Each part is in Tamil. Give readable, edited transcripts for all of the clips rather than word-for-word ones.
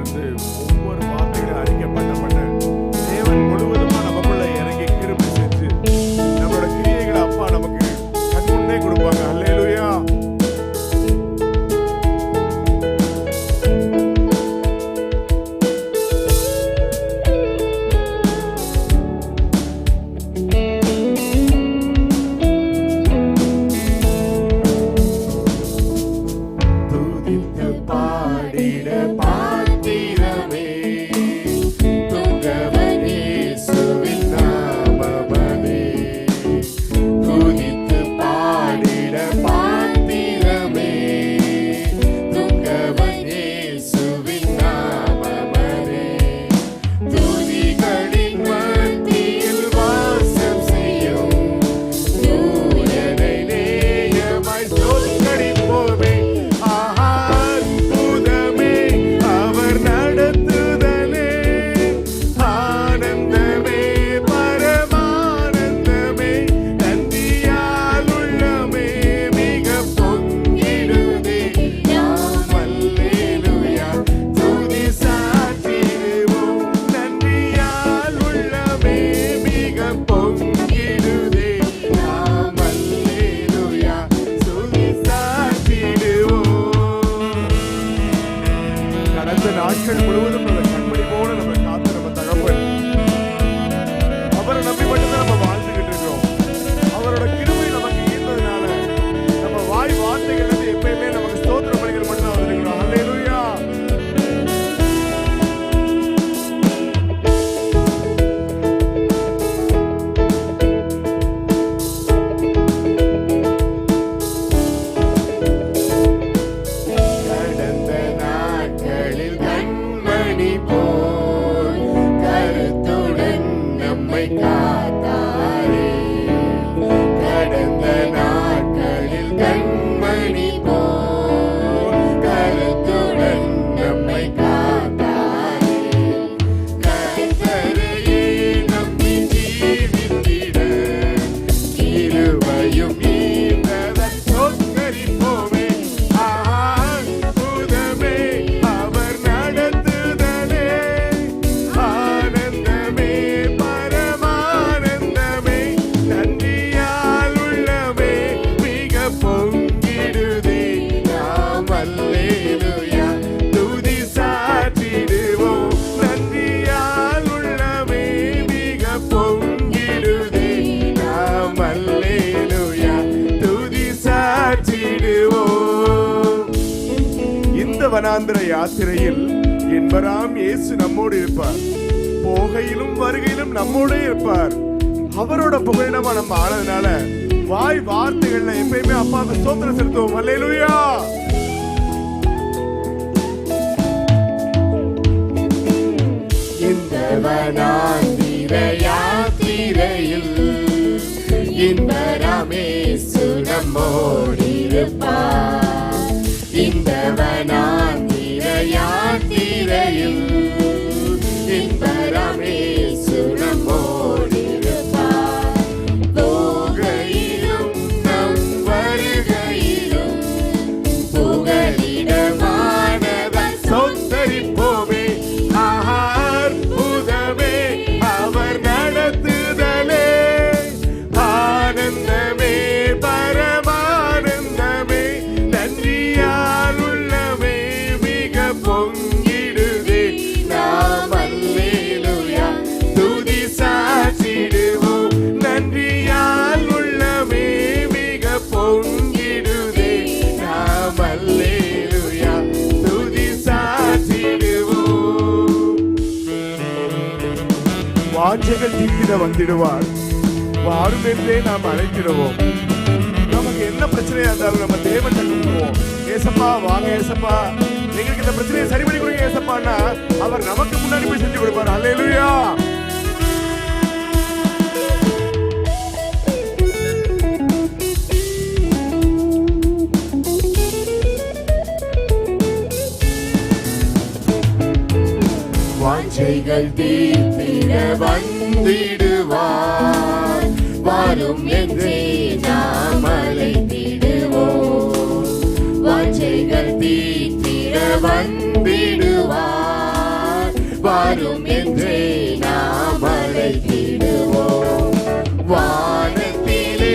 இருந்து ஒவ்வொரு வார்த்தைகளும் அறிக்கப்பட்ட தேவன் முழுவதுமா நமக்குள்ள இறங்கி கிருபை செஞ்சு நம்மளோட கிரியைகளை அப்பா நமக்கு கண்முன்னே கொடுப்பாங்க. அல்லேலூயா. நாட்கள் முழுவதும் நம்ம கண்மணி போல நம்ம காத்து நம்ம தகப்பன் அவரை நம்பி மட்டும்தான் நம்ம வாழ்ந்துகிட்டு இருக்கிறோம். அவரோட கிருபை நமக்கு ஈர்த்ததுனால நம்ம வாய் வார்த்தைகள் வந்து எப்பயுமே நமக்கு ஸ்தோத்திர பலிகள் மட்டும்தான் வந்திருக்கிறோம். அல்லேலூயா. வனாந்திர யாத்திரையில் என்பராம் இயேசு நம்மோடு இருப்பார். போகையிலும் வருகையிலும் நம்மோடு இருப்பார். அவரோட புகழிடமா நம்ம ஆனதுனால வாய் வார்த்தைகள்ல எப்பயுமே அப்பாவுக்கு ஸ்தோத்திரம் செலுத்துவோம். அல்லேலூயா. இந்த வனாந்திர யாத்திரையில் என்பராம் இயேசு நம்மோடு இருப்பார். இந்த வனாந்திர யாத்திரையில் என்பராம் இயேசு நம்மோடு இருப்பார். போகையிலும் நம் வருகையிலும் புகலிடமானவர் சொந்தரிப்போமே. அற்புதமே அவர் நடத்துதலே, ஆனந்தமே பரமானந்தமே, நன்றியால் உள்ளமே மிக பொங்கிடுதே. நாம் அல்லேலூயா துதி சாற்றிடுவோம். நன்றியால் உள்ளமே மிக பொங்கிடுதே. நாம் அல்லேலூயா துதி சாற்றிடுவோம். வாஞ்சைகள் தீர்த்திட வந்திடுவார். வாரும் என்றே நாம் அழைத்திடுவோம். நமக்கு என்ன பிரச்சனையா இருந்தாலும் நம்ம தேவன் கூப்பிடுவோம். ஏசப்பா வாங்க ஏசப்பா, எங்களுக்கு இந்த பிரச்சனையை சரி பண்ணி கொடுங்க ஏசப்பான்னா அவர் நமக்கு முன்னாடி போய் செஞ்சு கொடுப்பார். அல்லேலூயா. வாஞ்சைகள் தீர்த்திட வந்திடுவார். வாரும் என்றே நாம் அழைத்திடுவோம். வாஞ்சைகள் தீர்த்திட வந்திடுவார். வாரும் என்றே நாம் அழைத்திடுவோம். வானத்திலே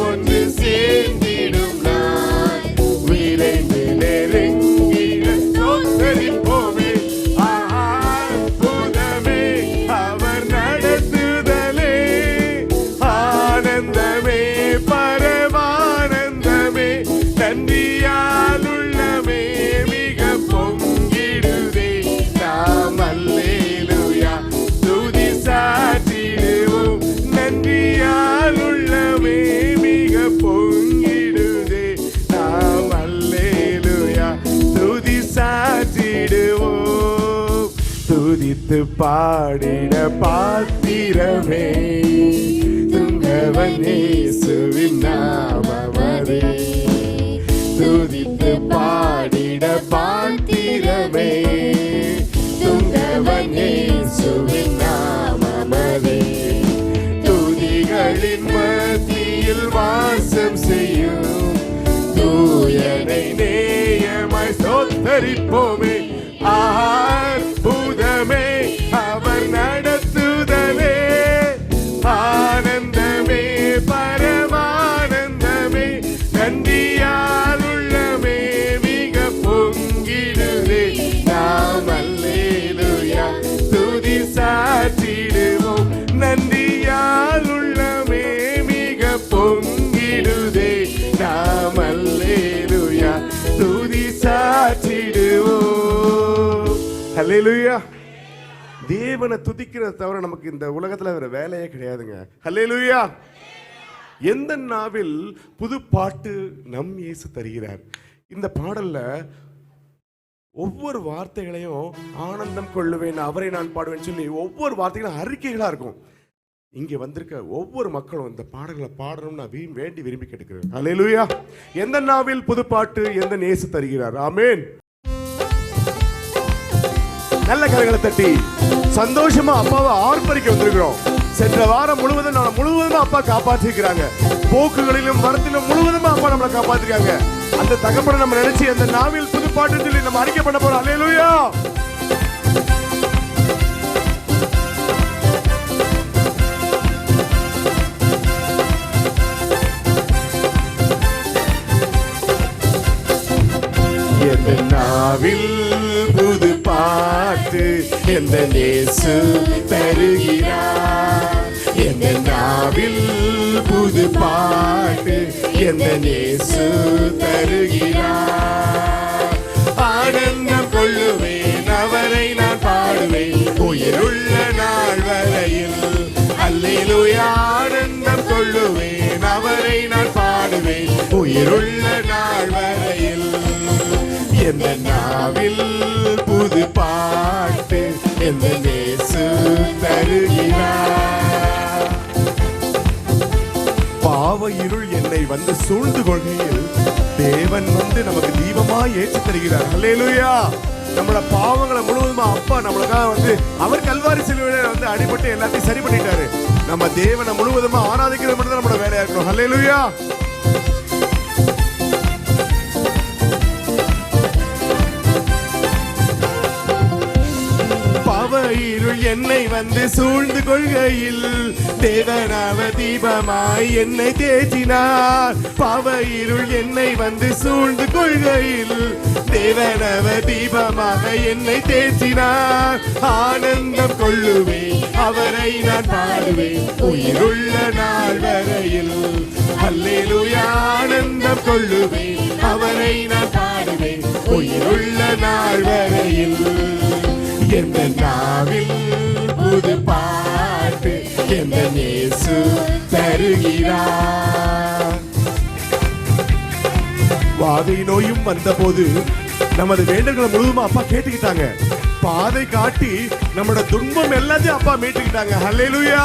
ஒன்று சேர்ந்திடும் நாள் விரைந்து நெருங்கிட தோற்றரிப்போமே. அற்புதமே அவர் நடத்துதலே, ஆனந்தமே பரமானந்தமே, நன்றியால் உள்ளமே மிக பொங்கிடுதே. நாம் அல்லேலூயா துதி சாற்றிடுவோம். நன்றியால் உள்ளமே மிக பொங்கிடுதே. நாம் அல்லேலூயா துதி சாற்றிடுவோம். துதித்து பாடிட பாத்திரமே துங்கவன் இயேசுவின் நாமமதே. துதித்து பாடிட பாத்திரமே துங்கவன் இயேசுவின் நாமமதே. துதிகளின் மத்தியில் வாசம் செய்யும் தூயனை நேயமாய் ஸ்தோத்தரிப்போமே. அற்புதமே அவர் நடத்துதலே, ஆனந்தமே பரமானந்தமே, நன்றியால் உள்ளமே மிக பொங்கிடுதே. நாம் அல்லேலூயா துதி சாற்றிடுவோம். நன்றியால் உள்ளமே மிக பொங்கிடுதே. நாம் அல்லேலூயா துதி சாற்றிடுவோம். ஹல்லேலூயா. தேவனை துதிக்கிறத தவிர நமக்கு இந்த உலகத்துல வேற வேலையே கிடையாதுங்க. ஹல்லேலூயா. எந்த நாவில் புது பாட்டு நம் இயேசு தருகிறார். இந்த பாடல்ல ஒவ்வொரு வார்த்தைகளையும் ஆனந்தம் கொள்ளுவேன் அவரை நான் பாடுவேன் சொல்லி ஒவ்வொரு வார்த்தைகளும் அறிக்கைகளா இருக்கும். இங்க வந்திருக்க ஒவ்வொரு மக்களும் இந்த பாடல்களை பாடணும்னு நான் வேண்டி விரும்பி கேட்டுக்கிறேன். ஹல்லேலூயா. எந்த நாவில் புது பாட்டு எந்த இயேசு தருகிறார். ஆமென். நல்ல கரங்களை தட்டி சந்தோஷமா அப்பாவை ஆர்ப்பரிக்க வந்திருக்கிறோம். சென்ற வாரம் முழுவதும் நம்மளை முழுவதுமா அப்பா காப்பாற்றிருக்கிறாங்க. போக்குகளிலும் மரத்திலும் முழுவதுமா அப்பா நம்மளை காப்பாற்றிருக்காங்க. அந்த தகப்பனை நம்ம நினைச்சு அந்த நாவில் புது பாட்டு சொல்லி நம்ம அறிக்கை பண்ண போறோம். அல்லேலூயா. எந்த நாவில் புது பாட்டு எந்த இயேசு தருகிறார். எந்த நாவில் புது பாட்டு எந்த இயேசு தருகிறார். ஆனந்தம் கொள்ளுவேன் அவரை நான் பாடுவேன் உயிருள்ள நாள் வரையில். அல்லேலூயா. ஆனந்தம் கொள்ளுவேன் அவரை நான் பாடுவேன் உயிருள்ள நாள் வரையில். எந்த நாவில் புது பாட்டு எந்த இயேசு தருகிறார். பாவ இருள் என்னை வந்து சூழ்ந்து கொள்கையில் தேவன் வந்து நமக்கு தீபமாய் ஏற்றி தருகிறார். அல்லேலூயா. நம்மளோட பாவங்களை முழுவதுமா அப்பா நம்மளுக்காக வந்து அவர் கல்வாரி சிலுவையில வந்து அடிபட்டு எல்லாத்தையும் சரி பண்ணிட்டாரு. நம்ம தேவனை முழுவதுமா ஆராதிக்கிறது மட்டும் தான் நம்மளோட வேலையா இருக்கணும். அல்லேலூயா. இருள் என்னை வந்து சூழ்ந்து கொள்கையில் தேவனாவ தீபமாய் என்னை தேற்றினார். பாவ இருள் என்னை வந்து சூழ்ந்து கொள்கையில் தேவனாவ தீபமாக என்னை தேற்றினார். ஆனந்தம் கொள்ளுவேன் அவரை நான் பாடுவேன் உயிருள்ள நாள் வரையில். அல்லேலூயா. ஆனந்தம் கொள்ளுவேன் அவரை நான் பாடுவேன் உயிருள்ள நாள் வரையில். எந்த நாவில் புது பாட்டு எந்த இயேசு தருகிறார். வாதை நோயும் வந்தபோது நமது வேண்டல்களை முழுவதுமா அப்பா கேட்டுக்கிட்டாங்க. பாதை காட்டி நம்மளோட துன்பம் எல்லாத்தையும் அப்பா மீட்டுக்கிட்டாங்க. ஹல்லேலூயா.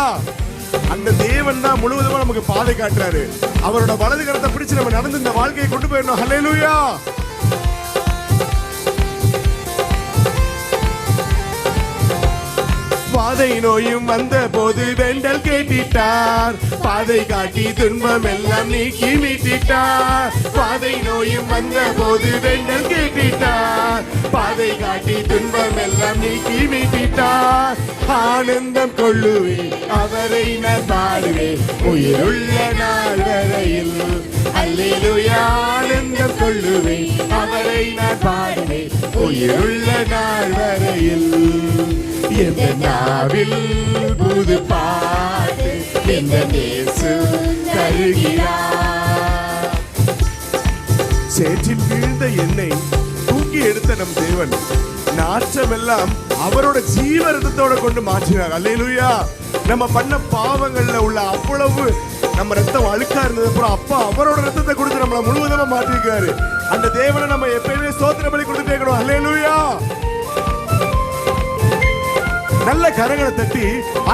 அந்த தேவன் தான் முழுவதுமா நமக்கு பாதை காட்டுறாரு. அவரோட வலது கரத்தை பிடிச்சு நம்ம நடந்து இந்த வாழ்க்கையை கொண்டு போயிடணும். ஹல்லேலூயா. பாதை நோயும் வந்த போது வேண்டல் கேட்டிட்டார். பாதை காட்டி துன்பம் எல்லாம் நீக்கி மீட்டிட்டார். பாதை நோயும் வந்த போது வேண்டல் கேட்டிட்டார். பாதை காட்டி துன்பம் எல்லாம் நீக்கி தூக்கி மீட்டிட்டார். ஆனந்தம் கொள்ளுவேன் அவரை நான் பாடுவேன் உயிருள்ள நாள் வரையில். அல்லேலூயா ஆனந்தம் கொள்ளுவேன் அவரை நான் பாடுவேன் உயிருள்ள நாள் வரையில். எந்த நாவில் புது பாட்டு எந்த இயேசு தருகிறார். சேற்றில் வீழ்ந்த என்னை தூக்கி எடுத்த நம் தேவன் நாற்றமெல்லாம் அவரோட ஜீவரத்தோட கொண்டு மாற்றினார். அல்லேலூயா. நம்ம பண்ண பாவங்கள்ல உள்ள அவ்வளவு நம்ம ரத்தம் அழுக்கா இருந்தது அப்புறம் அப்பா அவரோட ரத்தத்தை கொடுத்து நம்மள முழுவதுமா மாற்றிருக்காரு. அந்த தேவனை நம்ம எப்பயுமே ஸ்தோத்திர பலி கொடுத்துட்டே இருக்கணும். அல்லேலூயா. நல்ல கரங்களை தட்டி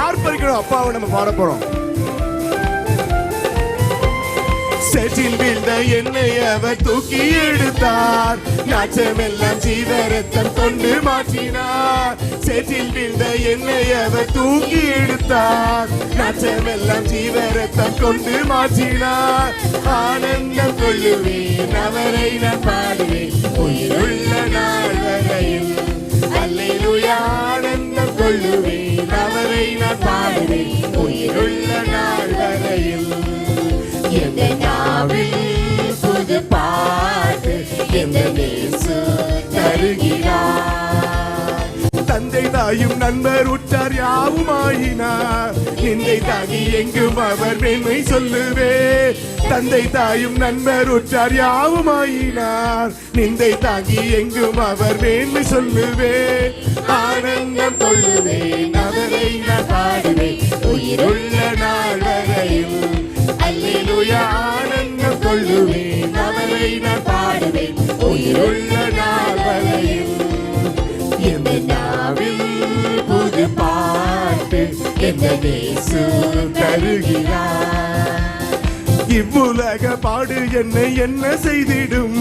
ஆர்ப்பரிக்கணும். அப்பாவை நம்ம பாட போறோம். சேற்றில் வீழ்ந்த என்னை அவர் தூக்கி எடுத்தார். நாற்றமெல்லாம் ஜீவரத்தம் கொண்டு மாற்றினார். சேற்றில் வீழ்ந்த என்னை அவர் தூக்கி எடுத்தார். நாற்றமெல்லாம் ஜீவரத்தம் கொண்டு மாற்றினார். ஆனந்தம் கொள்ளுவேன் அவரை நான் பாடுவேன் உயிருள்ள நாள் வரையில். அல்லேலூயா ஆனந்தம் கொள்ளுவேன் அவரை நான் பாடுவேன் உயிருள்ள நாள் வரையில். எந்த நாவில் புது பாட்டு எந்த இயேசு தருகிறார். தந்தை தாயும் நண்பர் உற்றார் யாவுமாயினார். நிந்தை தாங்கி எங்கும் அவர் மேன்மை சொல்லுவே. தந்தை தாயும் நண்பர் உற்றார் யாவுமாயினார். நிந்தை தாங்கி எங்கும் அவர் மேன்மை சொல்லுவே. ஆனந்தம் கொள்ளுவேன் அவரை நான் பாடுவேன் உயிருள்ள நாள் வரையில். அல்லேலூயா ஆனந்தம் கொள்ளுவேன் அவரை நான் பாடுவேன் உயிருள்ள நாள் வரையில். எந்த நாவில் புது பாட்டு எந்த இயேசு தருகிறார். இவ்வுலக பாடு என்னை என்ன செய்திடும்.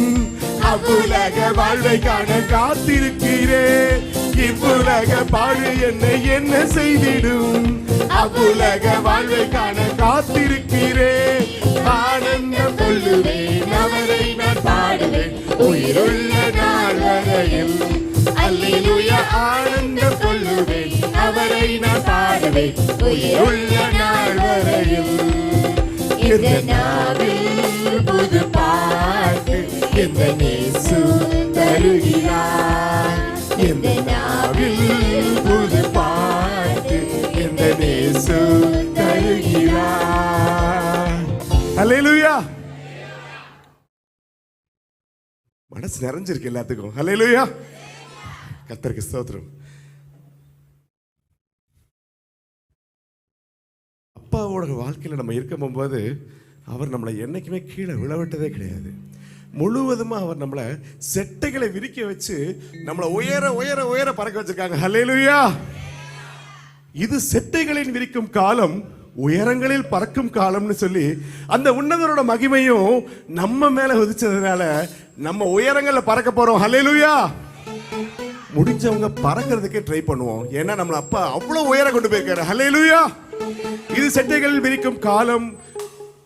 அவ்வுலக வாழ்வை காண காத்திருக்கிறேன். இவ்வுலக பாடு என்னை என்ன செய்திடும். அவ்வுலக வாழ்வை காண காத்திருக்கிறேன். ஆனந்தம் கொள்ளுவேன் அவரை நான் பாடுவேன் உயிருள்ள நாள் வரையில். அல்லேலூயா ஆனந்தம் கொள்ளுவேன் அவரை நான் பாடுவேன் உயிருள்ள நாள் வரையில். எந்த நாவில் புது பாட்டு எந்த இயேசு தருகிறார். எந்த நாவில் புது பாட்டு எந்த இயேசு தருகிறார். அல்லேலூயா. மனசு நிறைஞ்சிருக்கு எல்லாத்துக்கும். அல்லேலூயா. கர்த்தருக்கு ஸ்தோத்திரம். அப்பாவோட வாழ்க்கையில் நம்ம இருக்க போகும்போது அவர் நம்மளை என்னைக்குமே கீழே விழவிட்டதே கிடையாது. முழுவதுமாக அவர் நம்மளை செட்டைகளை விரிக்க வச்சு நம்மளை உயர உயர உயர பறக்க வச்சிருக்காங்க. ஹல்லேலூயா. இது செட்டைகளின் விரிக்கும் காலம், உயரங்களில் பறக்கும் காலம்னு சொல்லி அந்த உன்னதரோட மகிமையும் நம்ம மேல உதிச்சதுனால நம்ம உயரங்கள்ல பறக்க போறோம். ஹல்லேலூயா. முடிஞ்சவங்க பறக்கிறதுக்கே ட்ரை பண்ணுவோம். ஏன்னா நம்மள அப்பா அவ்வளவு உயரம் கொண்டு போயிருக்காரு. ஹல்லேலூயா. இது செட்டைகளில் விரிக்கும் காலம்,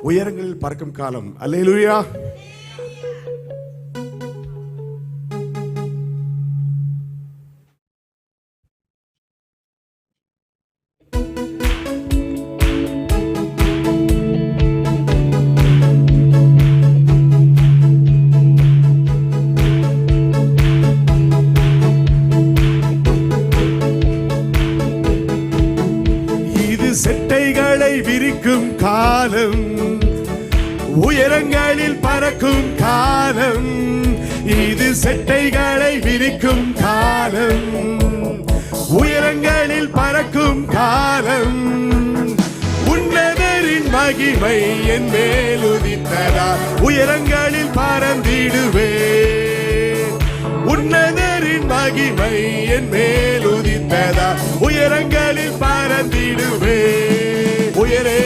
உயரங்களில் பறக்கும் காலம். ஹல்லேலூயா. செட்டைகளை விரிக்கும் காலம், உயரங்களில் பறக்கும் காலம். இது செட்டைகளை விரிக்கும் காலம், உயரங்களில் பறக்கும் காலம். உன்னதரின் மகிமை என் மேல் உதித்ததா, உயரங்களில் பறந்திடுவே. உன்னதரின் மகிமை என் மேல் உதித்ததா, உயரங்களில் பறந்திடுவே. உயரே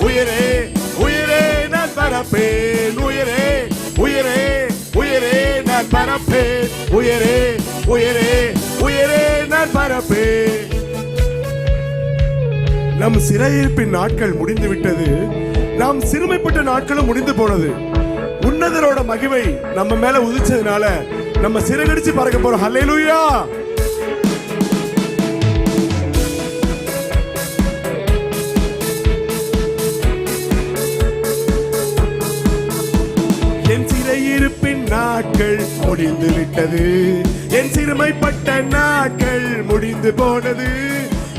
உயரே உயரே நான் பறப்பேன். உயரே உயரே உயரே நான் பறப்பேன். உயரே உயரே உயரே நான் பறப்பேன். நம் சிறையிருப்பின் நாட்கள் முடிந்து விட்டது. நாம் சிறுமைப்பட்ட நாட்களும் முடிந்து போனது. உன்னதரோட மகிமை நம்ம மேல உதிச்சதுனால நம்ம சிறகடிச்சு பறக்க போறோம். ஹல்லேலூயா. நாட்கள் முடிந்து விட்டது. என் சிறுமைப்பட்ட நாட்கள் முடிந்து போனது.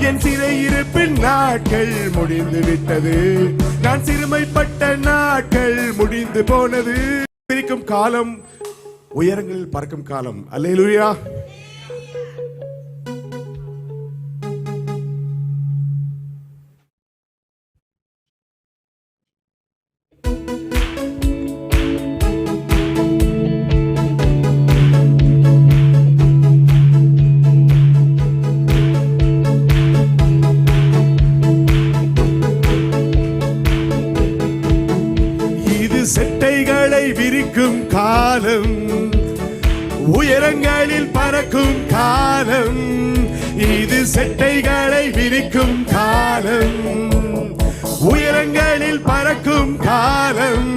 என் சிறையிருப்பின் நாட்கள் முடிந்து விட்டது. நான் சிறுமைப்பட்ட நாட்கள் முடிந்து போனது. பிரிக்கும் காலம், உயரங்களில் பறக்கும் காலம். அல்லேலூயா. செட்டைகளை விரிக்கும் காலம், உயரங்களில் பறக்கும் காலம். இது செட்டைகளை விரிக்கும் காலம், உயரங்களில் பறக்கும் காலம்.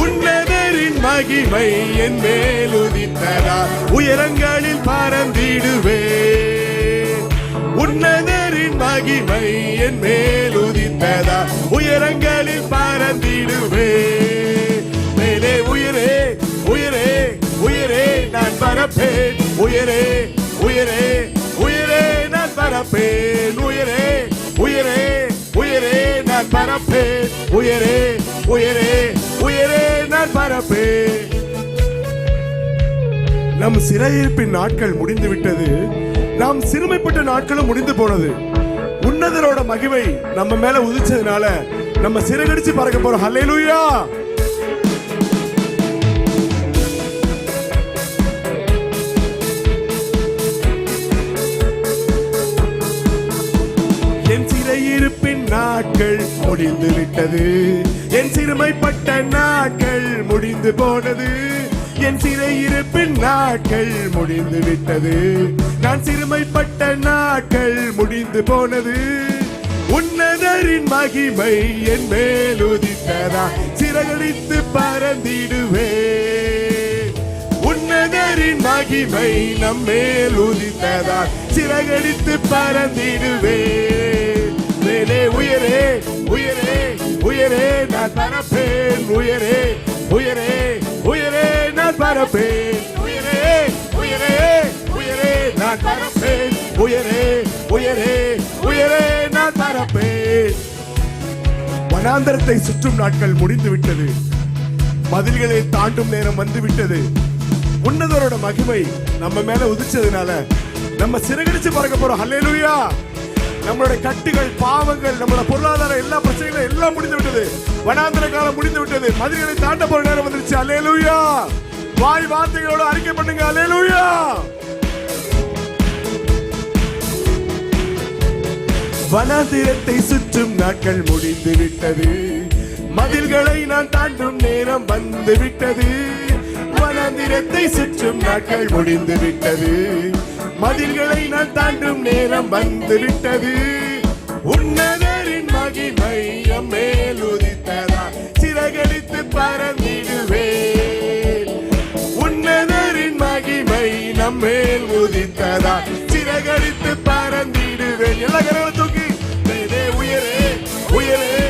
உன்னதரின் மகிமை என் மேல் உதித்ததா, உயரங்களில் பறந்திடுவே. உன்னதரின் மகிமை என் மேல் உதித்ததா, உயரங்களில் பறந்திடுவே. மேலே உயரே உயரே உயரே நான் பறப்பேன். உயரே உயரே உயரே நான் பறப்பேன். உயரே உயரே உயரே நான் பறப்பேன். உயரே உயரே உயரே நான் பறப்பேன். நம் சிறையிருப்பின் நாட்கள் முடிந்து விட்டது. நாம் சிறுமைப்பட்ட நாட்களும் முடிந்து போனது. உன்னதரோட மகிமை நம்ம மேல உதிச்சதுனால நம்ம சிறகடிச்சு பறக்க போறோம். ஹல்லேலூயா. என் சிறையிருப்பின் நாட்கள் முடிந்து விட்டது. என் சிறுமைப்பட்ட நாட்கள் முடிந்து போனது. என் சிறையிருப்பின் நாட்கள் முடிந்து விட்டது. நான் சிறுமைப்பட்ட நாட்கள் முடிந்து போனது. உன்னதரின் மகிமை என் மேல் உதித்ததா, சிறகடித்து பறந்திடுவே. உன்னதரின் மகிமை நம் மேல் உதித்ததா, சிறகடித்து பறந்திடுவே. மேலே உயரே உயரே உயரே நான் பறப்பேன். உயரே உயரே உயரே நான் பறப்பேன். உயரே உயரே உயரே நான் பறப்பேன். உயரே உயரே உயரே நான் பறப்பேன். வனாந்தரத்தை சுற்றும் நாட்கள் முடிந்து விட்டது. மதில்களை தாண்டும் நேரம் வந்து விட்டது. உன்னதரோட மகிமை நம்ம மேல உதிச்சதுனால நம்ம சிறகடிச்சு பறக்க போறோம். ஹல்லேலூயா. நம்மளோட கட்டுகள், பாவங்கள், நம்மளோட பொருளாதார எல்லா பிரச்சனைகளும் எல்லாம் முடிந்து விட்டது. வனாந்தர காலம் முடிந்து விட்டது. மதில்களை தாண்ட போற நேரம் வந்துருச்சு. அல்லேலூயா. வாய் வார்த்தைகளோட அறிக்கை பண்ணுங்க. அல்லேலூயா. வனாந்திரத்தை சுற்றும் நாட்கள் முடிந்து விட்டது. மதில்களை நான் தாண்டும் நேரம் வந்து விட்டது. வனாந்திரத்தை சுற்றும் நாட்கள் முடிந்து விட்டது. மதில்களை நான் தாண்டும் நேரம் வந்து விட்டது. உன்னதரின் மகிமை என் மேல் உதித்ததா, சிறகடித்து பறந்திடுவேன். உன்னதரின் மகிமை நம் மேல் உதித்ததா, சிறகடித்து பறந்திடுவேன். எல்லா கரங்களும் தூக்கி மேலே உயரே உயரே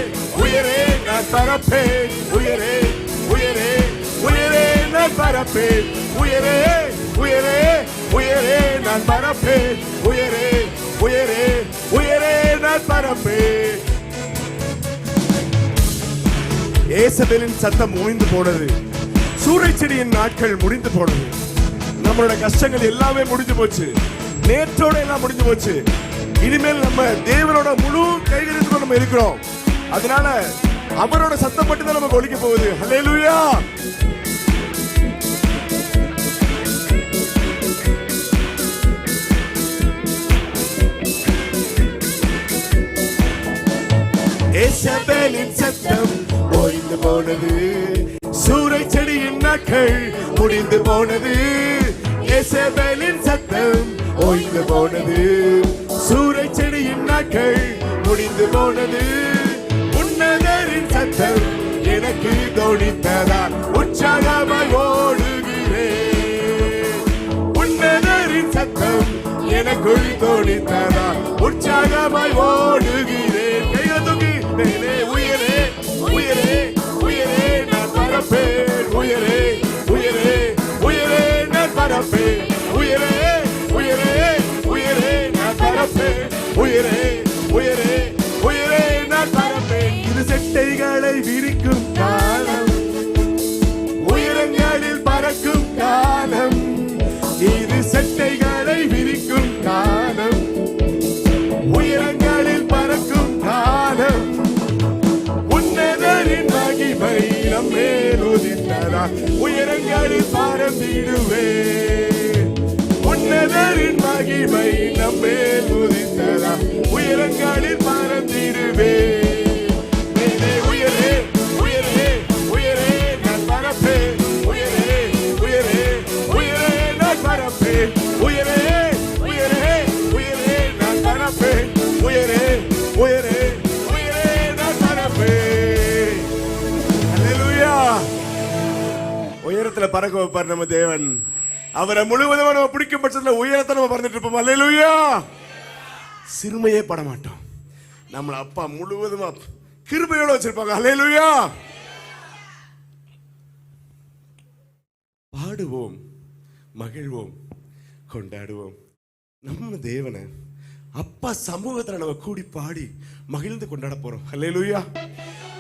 உயரே நான் பறப்பேன். உயரே உயரே உயரே நான் பறப்பேன். உயரே உயரே உயரே நான் பறப்பேன். உயரே உயரே உயரே நான் பறப்பேன். ஏசபேலின் சத்தம் ஓய்ந்து போனது. சூறைச்செடியின் நாட்கள் முடிந்து போனது. நம்மளோட கஷ்டங்கள் எல்லாமே முடிஞ்சு போச்சு. நேற்றோட எல்லாம் முடிஞ்சு போச்சு. இனிமேல் நம்ம தேவனோட முழு கைகளில் நம்ம இருக்கிறோம். அதனால அவரோட சத்தம் மட்டும் தான் நமக்கு ஒலிக்க போகுது. ஹல்லேலூயா. ஏசபேலின் சத்தம் ஓய்ந்து போனது. சூறைச்செடியின் நாட்கள் முடிந்து போனது. ஏசபேலின் சத்தம் ஓய்ந்து போனது. சூறைச்செடியின் நாட்கள் முடிந்து போனது. உன்னதரின் சத்தம் எனக்கு தோணித்ததா, உற்சாகமாய் ஓடுகிறேன். உன்னதரின் சத்தம் எனக்குள் தோணித்ததா, உற்சாகமாய் ஓடுகிறேன். கையை தூக்கி மேலே உயரே உயரே உயரே நான் பறப்பேன். உயரே உயரே பரப்பேன். உயரே உயரே உயரே நான் பரப்பேன். உயரே உயரே உயரே நான் பரப்பேன். இது செட்டைகளை விரிக்கும் காலம், உயரங்களில் பறக்கும் காலம். இது செட்டைகளை விரிக்கும் காலம், உயரங்களில் பறக்கும் காலம். உன்னதரின் மகிமை நம்மேல் உதித்ததா, உயரங்களில் பறந்திடுவே. உன்னதரின் மகிமை நம்மேல் உதித்ததா, உயரங்களில் பறந்திடுவே. மேலே உயரே உயரே உயரே நான் பறப்பேன். உயரே உயரே உயரே நான் பறப்பேன். உயரே உயரே உயரே நான் பறப்பேன். உயரே உயரே உயரே நான் பறப்பேன். அல்லேலூயா. உயரத்துல பறக்க வைப்பார் நம்ம தேவன். அவரை முழுவதும் நம்ம பிடிக்கும் பட்சத்தில் உயரத்தை நம்ம பறந்துட்டு இருப்போம். அல்லேலூயா. சிறுமையே பட மாட்டோம். நம்மள அப்பா முழுவதுமா கிருபையோட வச்சிருப்பாங்க. அல்லேலூயா. பாடுவோம், மகிழ்வோம், கொண்டாடுவோம். நம்ம தேவனை அப்பா சமூகத்துல நம்ம கூடி பாடி மகிழ்ந்து கொண்டாட போறோம். அல்லேலூயா.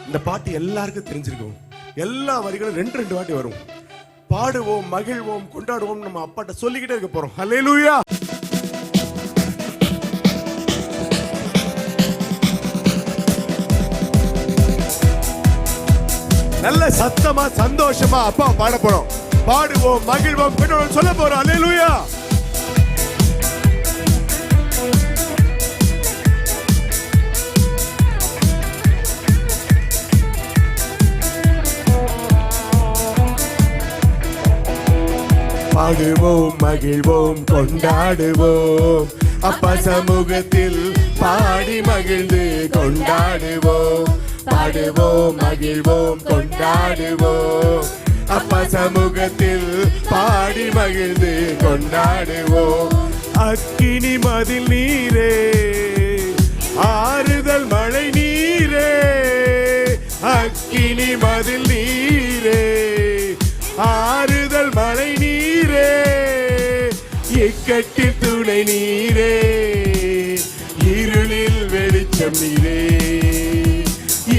இந்த பாட்டு எல்லாருக்கும் தெரிஞ்சிருக்கும். எல்லா வரிகளும் 2 வாட்டி வரும். பாடுவோம், மகிழ்வோம், கொண்டாடுவோம் நம்ம அப்பாட்ட சொல்லிக்கிட்டே இருக்க போறோம். அல்லேலூயா. நல்ல சத்தமா சந்தோஷமா அப்பா பாட போறோம். பாடுவோம், மகிழ்வோம், கொண்டாடுவோம் சொல்ல போறோம். அல்லேலூயா. பாடுவோம், மகிழ்வோம், கொண்டாடுவோம். அப்பா சமூகத்தில் பாடி மகிழ்ந்து கொண்டாடுவோம். பாடுவோம், மகிழ்வோம், கொண்டாடுவோம். அப்பா சமூகத்தில் பாடி மகிழ்ந்து கொண்டாடுவோம். அக்கினி மதில் நீரே, ஆறுதல் மழை நீரே. அக்கினி மதில் நீரே, ஆறுதல் மழை நீரே. இக்கட்டில் துணை நீரே, இருளில் வெளிச்சம் நீரே.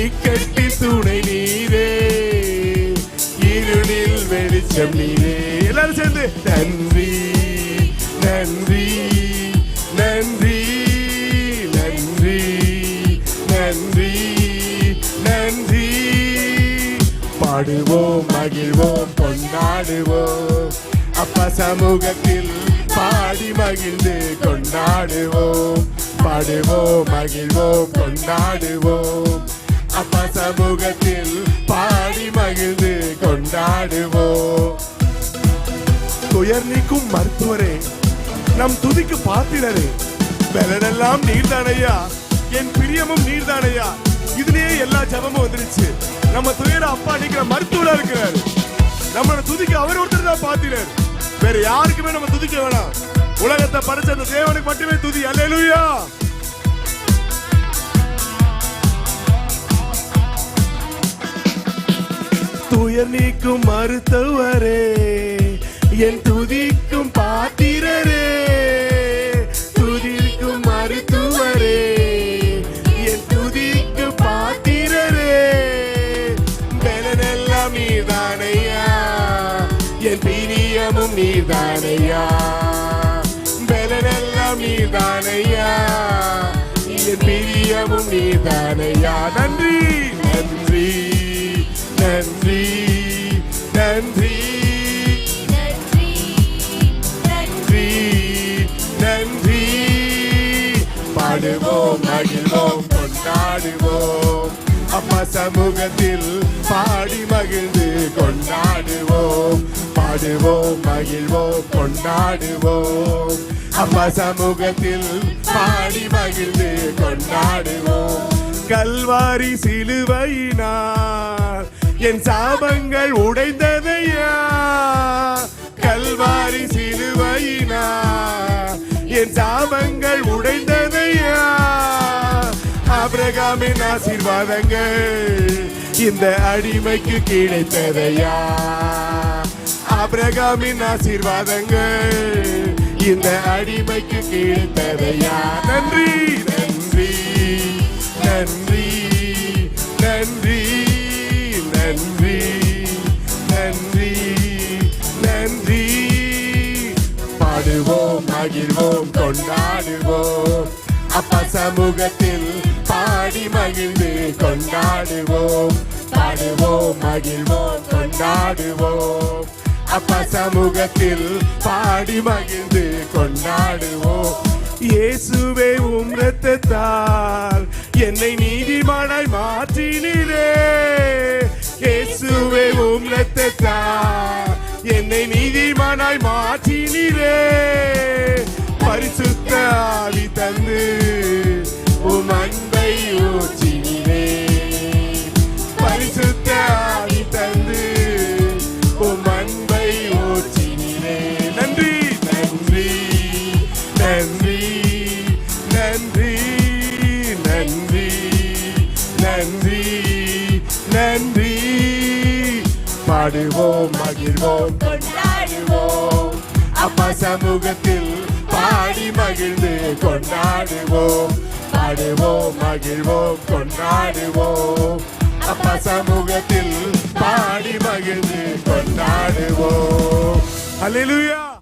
இக்கட்டில் துணை நீரே, இருளில் வெளிச்சம் நீரே. எல்லாரும் சேர்ந்து நன்றி நன்றி நன்றி நன்றி நன்றி நன்றி. பாடுவோம், மகிழ்வோம், கொண்டாடுவோம். அப்பா சமூகத்தில் பாடி மகிழ்ந்து கொண்டாடுவோம். பாடுவோம், மகிழ்வோம், கொண்டாடுவோம். அப்பா சமூகத்தில் பாடி மகிழ்ந்து கொண்டாடுவோம். துயர் நீக்கும் மருத்துவரே, நம் துதிக்கு பாத்திரரே. பலனெல்லாம் நீர்தானையா, என் பிரியமும் நீர்தானையா. இதுலயே எல்லா ஜபமும் வந்துருச்சு. நம்ம துயர அப்பா நீக்கிற மருத்துவரா இருக்கிறாரு. நம்மளோட துதிக்கு அவர் ஒருத்தர் தான் பாத்திரர். வேற யாருக்குமே நம்ம துதிக்க வேணாம். உலகத்தை படைச்ச அந்த தேவனுக்கு மட்டுமே துதி. அல்லேலூயா. துயர் நீக்கும் மருத்துவரே, என் துதிக்கும் பாத்திரரே. துதிக்கும் மருத்துவரே, என் துதிக்கு பாத்திரரே. பலனெல்லாம் நீர்தானையா, என் பிரியமும் நீர்தானையா. பலனெல்லாம் நீர்தானையா, என் பிரியமும் நீர்தானையா. நன்றி நன்றி நன்றி நன்றி நன்றி நன்றி நன்றி. பாடுவோம், மகிழ்வோம், கொண்டாடுவோம். அப்பா சமூகத்தில் பாடி மகிழ்ந்து கொண்டாடுவோம். பாடுவோம், மகிழ்வோம், கொண்டாடுவோம். அப்பா சமூகத்தில் பாடி மகிழ்ந்து கொண்டாடுவோம். கல்வாரி சிலுவையினால் என் சாபங்கள் உடைந்ததையா. கல்வாரி சிலுவையினால் என் சாபங்கள் உடைந்ததையா. ஆபிரகாமின் ஆசீர்வாதங்கள் இந்த அடிமைக்கு கிடைத்ததையா. ஆபிரகாமின் ஆசீர்வாதங்கள் இந்த அடிமைக்கு கிடைத்ததையா. நன்றி நன்றி நன்றி நன்றி நன்றி நன்றி நன்றி. பாடுவோம் மகிழ்வோம் கொண்டாடுவோம் அப்பா சமூகத்தில் பாடி மகிழ்ந்து கொண்டாடுவோம். பாடுவோம் மகிழ்வோம் கொண்டாடுவோம் அப்பா சமூகத்தில் பாடி மகிழ்ந்து கொண்டாடுவோம். இயேசுவே உம் இரத்தத்தால் என்னை நீதிமானாய் மாற்றினீரே. இயேசுவே உம் இரத்தத்தால் என்னை நீதிமானாய் மாற்றினீரே. பரிசுத்த ஆவி தந்து உம் அன்பை ஊற்றினீரே. பரிசுத்த ஆவி தந்து உம் அன்பை ஊற்றினீரே. நன்றி நன்றி நன்றி நன்றி நன்றி நன்றி நன்றி. பாடுவோம் மகிழ்வோம் கொண்டாடுவோம் அப்பா சமூகத்தில் பாடி மகிழ்ந்து கொண்டாடுவோம். பாடுவோம் மகிழ்வோம் கொண்டாடுவோம் அப்பா சமூகத்தில் பாடி மகிழ்ந்து கொண்டாடுவோம். அல்லேலூயா.